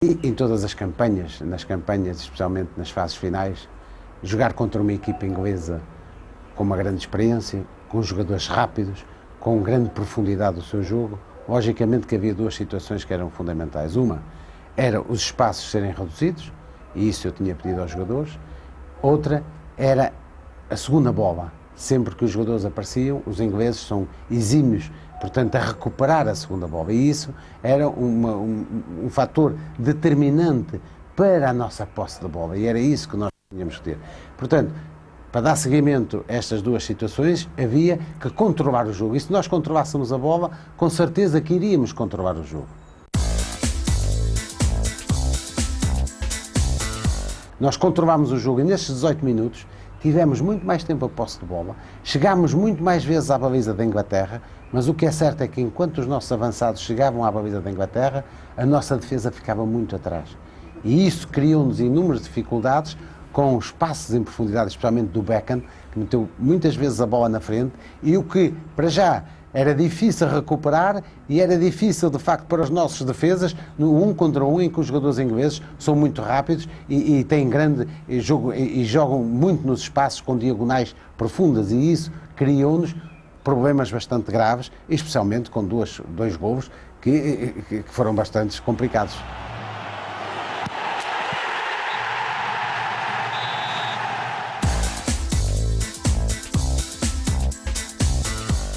E em todas as campanhas, nas campanhas, especialmente nas fases finais, jogar contra uma equipa inglesa com uma grande experiência, com jogadores rápidos, com grande profundidade do seu jogo, logicamente que havia duas situações que eram fundamentais. Uma era os espaços serem reduzidos, e isso eu tinha pedido aos jogadores. Outra era a segunda bola. Sempre que os jogadores apareciam, os ingleses são exímios, portanto, a recuperar a segunda bola. E isso era um fator determinante para a nossa posse de bola. E era isso que nós tínhamos que ter. Portanto, para dar seguimento a estas duas situações, havia que controlar o jogo. E se nós controlássemos a bola, com certeza que iríamos controlar o jogo. Nós controlámos o jogo e nestes 18 minutos tivemos muito mais tempo a posse de bola, chegámos muito mais vezes à baliza da Inglaterra, mas o que é certo é que enquanto os nossos avançados chegavam à baliza da Inglaterra, a nossa defesa ficava muito atrás. E isso criou-nos inúmeras dificuldades com os passos em profundidade, especialmente do Beckham, que meteu muitas vezes a bola na frente, e o que, para já, era difícil recuperar e era difícil, de facto, para os nossos defesas, no 1 contra 1, em que os jogadores ingleses são muito rápidos e têm grande jogo e jogam muito nos espaços com diagonais profundas, e isso criou-nos problemas bastante graves, especialmente com dois golos que foram bastante complicados.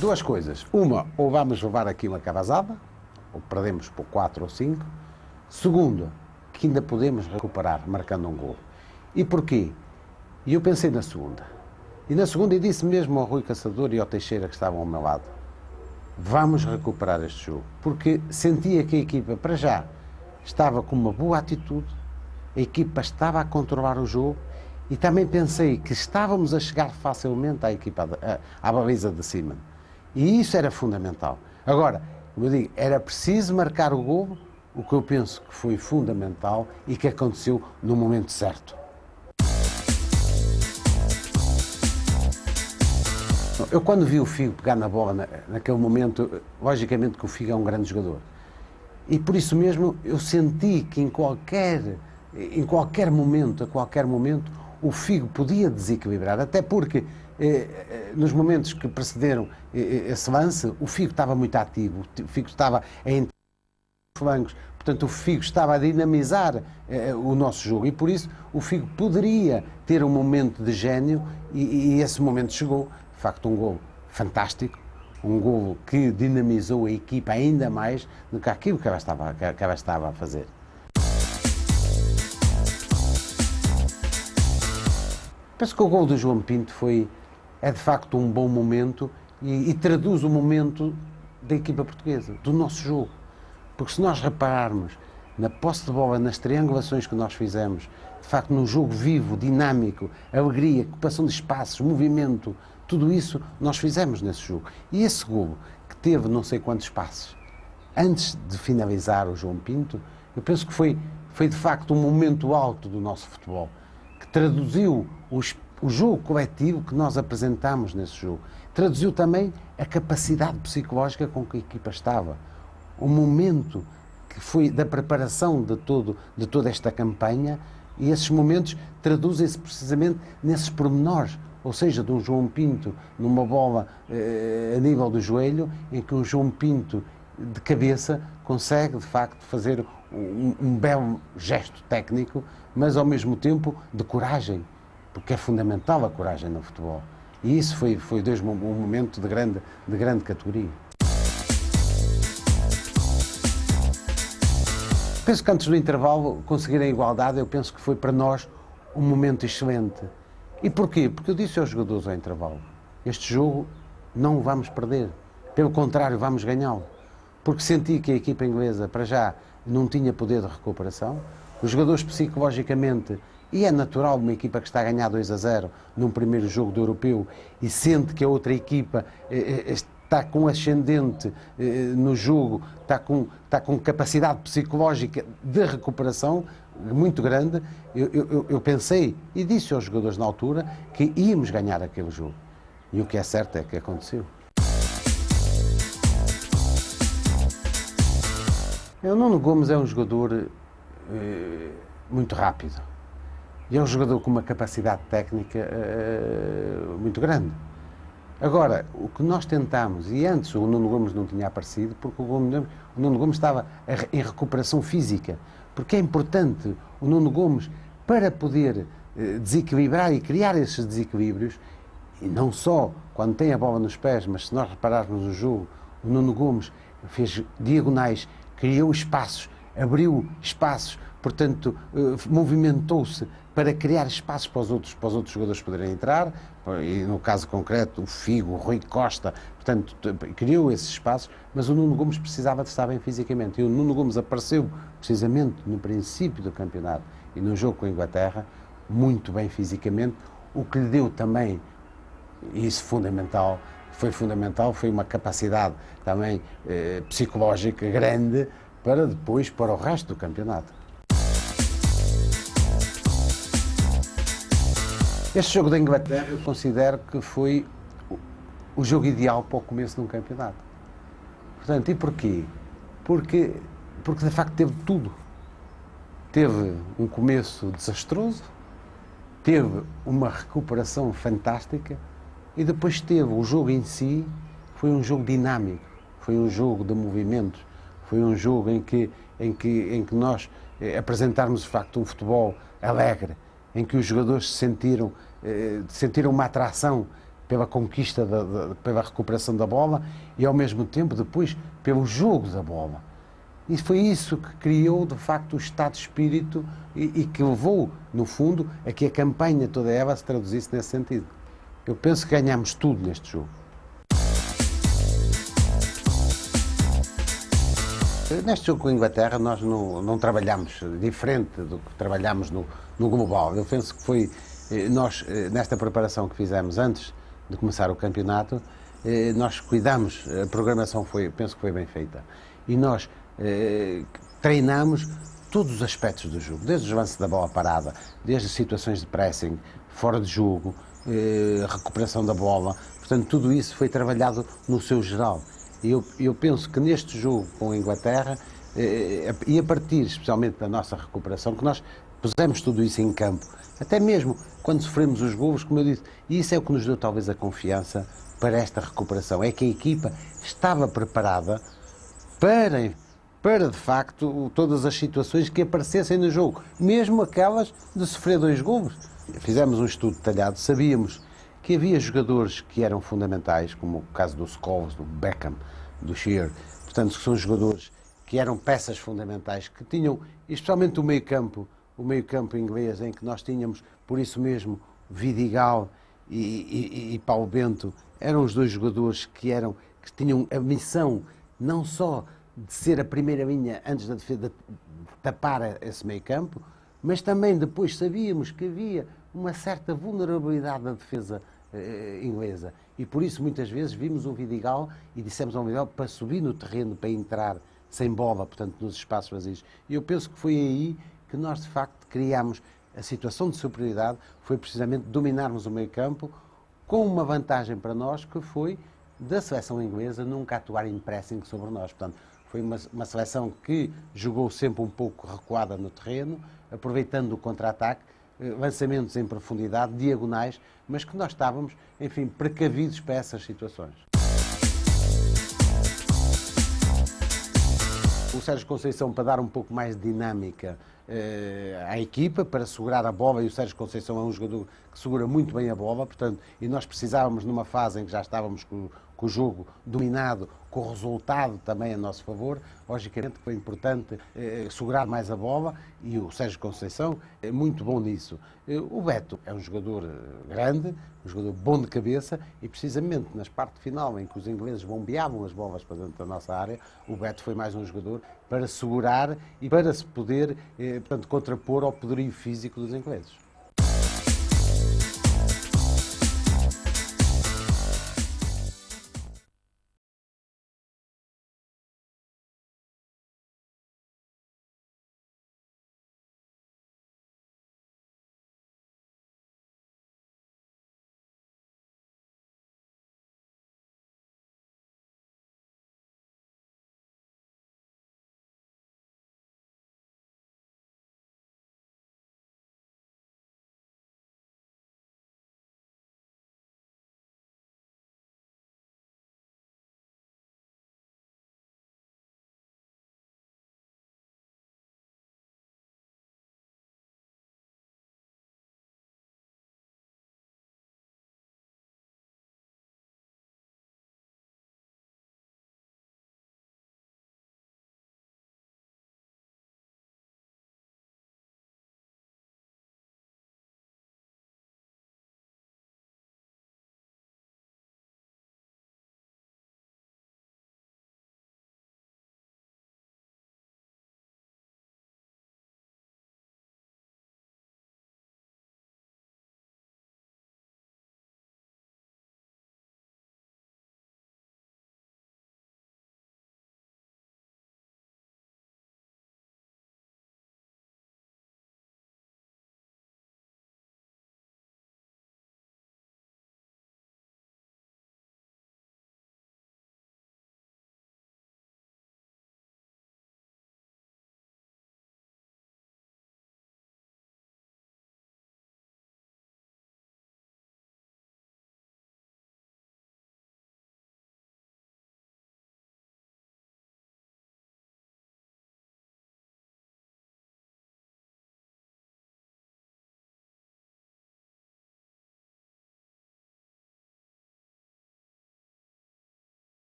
Duas coisas. Uma, ou vamos levar aqui uma cabazada, ou perdemos por 4 ou 5. Segundo, que ainda podemos recuperar marcando um golo. E porquê? E eu pensei na segunda. E na segunda eu disse mesmo ao Rui Caçador e ao Teixeira, que estavam ao meu lado: vamos recuperar este jogo. Porque sentia que a equipa, para já, estava com uma boa atitude, a equipa estava a controlar o jogo, e também pensei que estávamos a chegar facilmente à equipa, à baliza de cima. E isso era fundamental. Agora, como eu digo, era preciso marcar o golo, o que eu penso que foi fundamental e que aconteceu no momento certo. Eu, quando vi o Figo pegar na bola naquele momento, logicamente que o Figo é um grande jogador. E por isso mesmo eu senti que em qualquer momento, a qualquer momento, o Figo podia desequilibrar, até porque nos momentos que precederam esse lance, o Figo estava muito ativo, o Figo estava a entrar nos flancos, portanto o Figo estava a dinamizar o nosso jogo, e por isso o Figo poderia ter um momento de gênio, e esse momento chegou. De facto, um golo fantástico, um golo que dinamizou a equipa ainda mais do que aquilo que ela estava a fazer. Penso que o golo do João Pinto é de facto um bom momento e traduz o momento da equipa portuguesa, do nosso jogo. Porque se nós repararmos na posse de bola, nas triangulações que nós fizemos, de facto num jogo vivo, dinâmico, alegria, ocupação de espaços, movimento, tudo isso nós fizemos nesse jogo. E esse golo, que teve não sei quantos passos, antes de finalizar o João Pinto, eu penso que foi de facto um momento alto do nosso futebol, que traduziu o jogo coletivo que nós apresentámos nesse jogo. Traduziu também a capacidade psicológica com que a equipa estava. O momento que foi da preparação de toda esta campanha, e esses momentos traduzem-se precisamente nesses pormenores, ou seja, de um João Pinto numa bola a nível do joelho, em que um João Pinto de cabeça consegue, de facto, fazer um belo gesto técnico, mas ao mesmo tempo de coragem, porque é fundamental a coragem no futebol. E isso foi um momento de grande categoria. Penso que antes do intervalo, conseguir a igualdade, eu penso que foi para nós um momento excelente. E porquê? Porque eu disse aos jogadores ao intervalo: este jogo não o vamos perder, pelo contrário, vamos ganhá-lo. Porque senti que a equipa inglesa, para já, não tinha poder de recuperação, os jogadores psicologicamente, e é natural uma equipa que está a ganhar 2-0 num primeiro jogo do europeu e sente que a outra equipa está com ascendente no jogo, está com capacidade psicológica de recuperação muito grande, eu pensei e disse aos jogadores na altura que íamos ganhar aquele jogo. E o que é certo é que aconteceu. O Nuno Gomes é um jogador muito rápido. E é um jogador com uma capacidade técnica muito grande. Agora, o que nós tentamos, e antes o Nuno Gomes não tinha aparecido, porque o Nuno Gomes estava em recuperação física. Porque é importante o Nuno Gomes, para poder desequilibrar e criar esses desequilíbrios, e não só quando tem a bola nos pés, mas se nós repararmos no jogo, o Nuno Gomes fez diagonais, criou espaços, abriu espaços, portanto, movimentou-se para criar espaços para os outros jogadores poderem entrar, e no caso concreto, o Figo, o Rui Costa, portanto, criou esses espaços, mas o Nuno Gomes precisava de estar bem fisicamente. E o Nuno Gomes apareceu, precisamente, no princípio do campeonato e no jogo com a Inglaterra, muito bem fisicamente, o que lhe deu também, e isso fundamental, foi uma capacidade também psicológica grande para depois, para o resto do campeonato. Este jogo da Inglaterra eu considero que foi o jogo ideal para o começo de um campeonato. Portanto, e porquê? Porque de facto teve tudo. Teve um começo desastroso, teve uma recuperação fantástica e depois teve o jogo em si, foi um jogo dinâmico, foi um jogo de movimentos, foi um jogo em que nós apresentarmos de facto um futebol alegre, em que os jogadores sentiram uma atração pela conquista, pela recuperação da bola e ao mesmo tempo depois pelo jogo da bola. E foi isso que criou de facto o estado de espírito e que levou, no fundo, a que a campanha toda ela se traduzisse nesse sentido. Eu penso que ganhámos tudo neste jogo. Neste jogo com a Inglaterra nós não trabalhamos diferente do que trabalhamos no global. Eu penso que foi, nós, nesta preparação que fizemos antes de começar o campeonato, nós cuidamos, a programação penso que foi bem feita. E nós treinamos todos os aspectos do jogo, desde os lances da bola parada, desde as situações de pressing, fora de jogo, recuperação da bola. Portanto, tudo isso foi trabalhado no seu geral. E eu penso que neste jogo com a Inglaterra, e a partir especialmente da nossa recuperação, que nós pusemos tudo isso em campo, até mesmo quando sofremos os golos, como eu disse, e isso é o que nos deu talvez a confiança para esta recuperação, é que a equipa estava preparada para de facto todas as situações que aparecessem no jogo, mesmo aquelas de sofrer 2 golos. Fizemos um estudo detalhado, sabíamos que havia jogadores que eram fundamentais, como o caso do Scholes, do Beckham, do Shearer, portanto, que são jogadores que eram peças fundamentais, que tinham, especialmente o meio-campo inglês, em que nós tínhamos, por isso mesmo, Vidigal e Paulo Bento, eram os 2 jogadores que tinham a missão não só de ser a primeira linha antes da defesa, de tapar esse meio-campo, mas também depois sabíamos que havia uma certa vulnerabilidade da defesa inglesa. E por isso muitas vezes vimos o Vidigal e dissemos ao Vidigal para subir no terreno, para entrar sem bola, portanto, nos espaços vazios. E eu penso que foi aí que nós, de facto, criámos a situação de superioridade, foi precisamente dominarmos o meio-campo com uma vantagem para nós, que foi da seleção inglesa nunca atuar em pressing sobre nós. Portanto, foi uma seleção que jogou sempre um pouco recuada no terreno, aproveitando o contra-ataque, lançamentos em profundidade, diagonais, mas que nós estávamos, enfim, precavidos para essas situações. O Sérgio Conceição, para dar um pouco mais de dinâmica à equipa, para segurar a bola, e o Sérgio Conceição é um jogador que segura muito bem a bola, portanto, e nós precisávamos numa fase em que já estávamos com o jogo dominado, com o resultado também a nosso favor, logicamente que foi importante segurar mais a bola, e o Sérgio Conceição é muito bom nisso. O Beto é um jogador grande, um jogador bom de cabeça, e precisamente na parte final em que os ingleses bombeavam as bolas para dentro da nossa área, o Beto foi mais um jogador para segurar e para se poder, portanto, contrapor ao poderio físico dos ingleses.